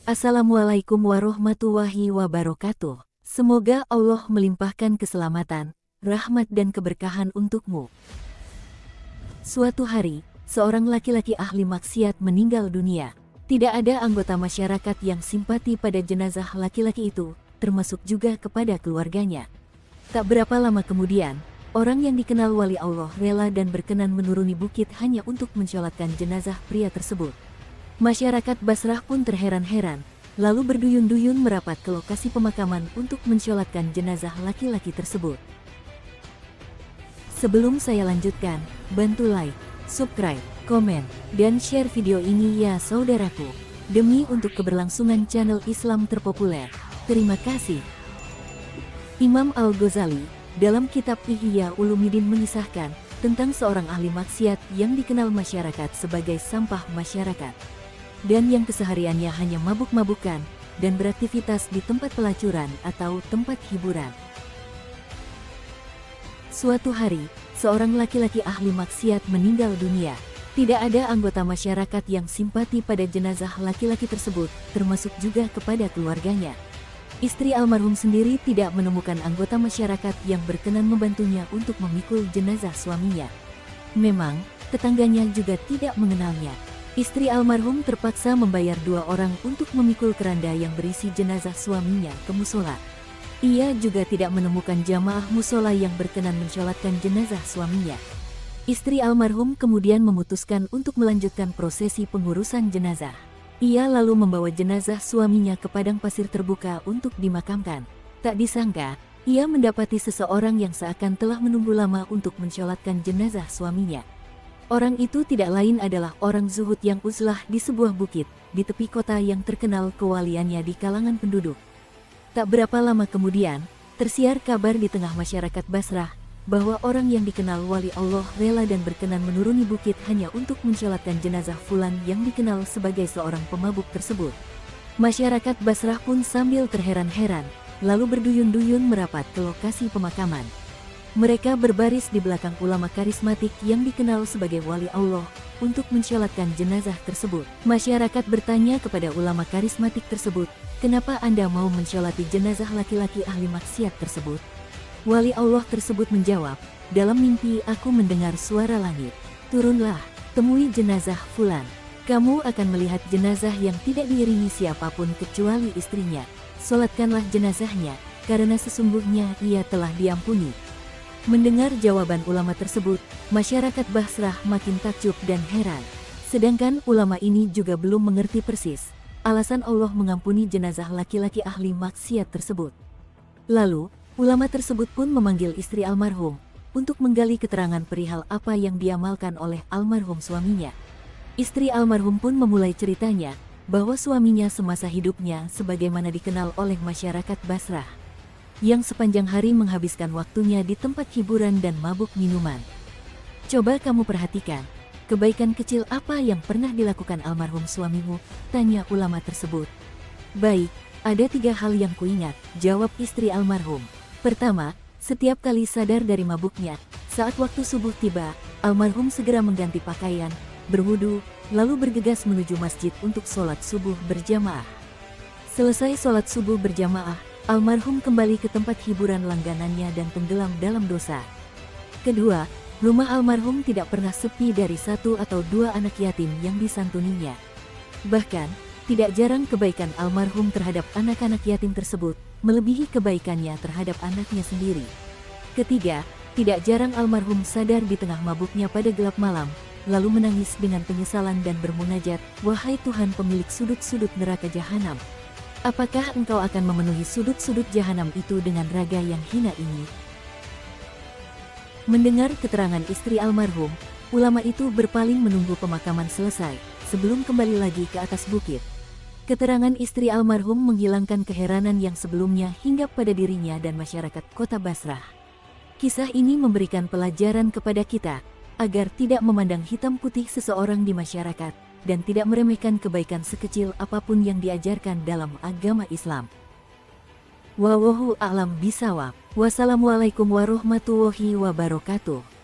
Assalamualaikum warahmatullahi wabarakatuh. Semoga Allah melimpahkan keselamatan, rahmat dan keberkahan untukmu. Suatu hari, seorang laki-laki ahli maksiat meninggal dunia. Tidak ada anggota masyarakat yang simpati pada jenazah laki-laki itu, termasuk juga kepada keluarganya. Tak berapa lama kemudian, orang yang dikenal wali Allah rela dan berkenan menuruni bukit hanya untuk mensolatkan jenazah pria tersebut. Masyarakat Basrah pun terheran-heran, lalu berduyun-duyun merapat ke lokasi pemakaman untuk mensolatkan jenazah laki-laki tersebut. Sebelum saya lanjutkan, bantu like, subscribe, komen, dan share video ini ya saudaraku, demi untuk keberlangsungan channel Islam terpopuler. Terima kasih. Imam Al-Ghazali, dalam kitab Ihya Ulumuddin mengisahkan tentang seorang ahli maksiat yang dikenal masyarakat sebagai sampah masyarakat, dan yang kesehariannya hanya mabuk-mabukan dan beraktivitas di tempat pelacuran atau tempat hiburan. Suatu hari, seorang laki-laki ahli maksiat meninggal dunia. Tidak ada anggota masyarakat yang simpati pada jenazah laki-laki tersebut, termasuk juga kepada keluarganya. Istri almarhum sendiri tidak menemukan anggota masyarakat yang berkenan membantunya untuk memikul jenazah suaminya. Memang, tetangganya juga tidak mengenalnya. Istri almarhum terpaksa membayar 2 orang untuk memikul keranda yang berisi jenazah suaminya ke musola. Ia juga tidak menemukan jamaah musola yang berkenan mensolatkan jenazah suaminya. Istri almarhum kemudian memutuskan untuk melanjutkan prosesi pengurusan jenazah. Ia lalu membawa jenazah suaminya ke padang pasir terbuka untuk dimakamkan. Tak disangka, ia mendapati seseorang yang seakan telah menunggu lama untuk mensolatkan jenazah suaminya. Orang itu tidak lain adalah orang zuhud yang uzlah di sebuah bukit, di tepi kota yang terkenal kewaliannya di kalangan penduduk. Tak berapa lama kemudian, tersiar kabar di tengah masyarakat Basrah, bahwa orang yang dikenal wali Allah rela dan berkenan menuruni bukit hanya untuk mensolatkan jenazah fulan yang dikenal sebagai seorang pemabuk tersebut. Masyarakat Basrah pun sambil terheran-heran, lalu berduyun-duyun merapat ke lokasi pemakaman. Mereka berbaris di belakang ulama karismatik yang dikenal sebagai wali Allah untuk mensolatkan jenazah tersebut. Masyarakat bertanya kepada ulama karismatik tersebut, "Kenapa Anda mau mensolati jenazah laki-laki ahli maksiat tersebut?" Wali Allah tersebut menjawab, "Dalam mimpi aku mendengar suara langit. Turunlah, temui jenazah fulan. Kamu akan melihat jenazah yang tidak diiringi siapapun kecuali istrinya. Solatkanlah jenazahnya, karena sesungguhnya ia telah diampuni." Mendengar jawaban ulama tersebut, masyarakat Basrah makin takjub dan heran. Sedangkan ulama ini juga belum mengerti persis alasan Allah mengampuni jenazah laki-laki ahli maksiat tersebut. Lalu, ulama tersebut pun memanggil istri almarhum untuk menggali keterangan perihal apa yang diamalkan oleh almarhum suaminya. Istri almarhum pun memulai ceritanya bahwa suaminya semasa hidupnya sebagaimana dikenal oleh masyarakat Basrah, yang sepanjang hari menghabiskan waktunya di tempat hiburan dan mabuk minuman. "Coba kamu perhatikan, kebaikan kecil apa yang pernah dilakukan almarhum suamimu?" tanya ulama tersebut. "Baik, ada 3 hal yang kuingat," jawab istri almarhum. Pertama, setiap kali sadar dari mabuknya, saat waktu subuh tiba, almarhum segera mengganti pakaian, berwudu, lalu bergegas menuju masjid untuk sholat subuh berjamaah. Selesai sholat subuh berjamaah, almarhum kembali ke tempat hiburan langganannya dan tenggelam dalam dosa. Kedua, rumah almarhum tidak pernah sepi dari 1 atau 2 anak yatim yang disantuninya. Bahkan, tidak jarang kebaikan almarhum terhadap anak-anak yatim tersebut melebihi kebaikannya terhadap anaknya sendiri. Ketiga, tidak jarang almarhum sadar di tengah mabuknya pada gelap malam, lalu menangis dengan penyesalan dan bermunajat, "Wahai Tuhan pemilik sudut-sudut neraka jahanam, apakah Engkau akan memenuhi sudut-sudut jahanam itu dengan raga yang hina ini?" Mendengar keterangan istri almarhum, ulama itu berpaling menunggu pemakaman selesai, sebelum kembali lagi ke atas bukit. Keterangan istri almarhum menghilangkan keheranan yang sebelumnya hinggap pada dirinya dan masyarakat kota Basrah. Kisah ini memberikan pelajaran kepada kita, agar tidak memandang hitam putih seseorang di masyarakat, dan tidak meremehkan kebaikan sekecil apapun yang diajarkan dalam agama Islam. Wallahu a'lam bishawab. Wassalamualaikum warahmatullahi wabarakatuh.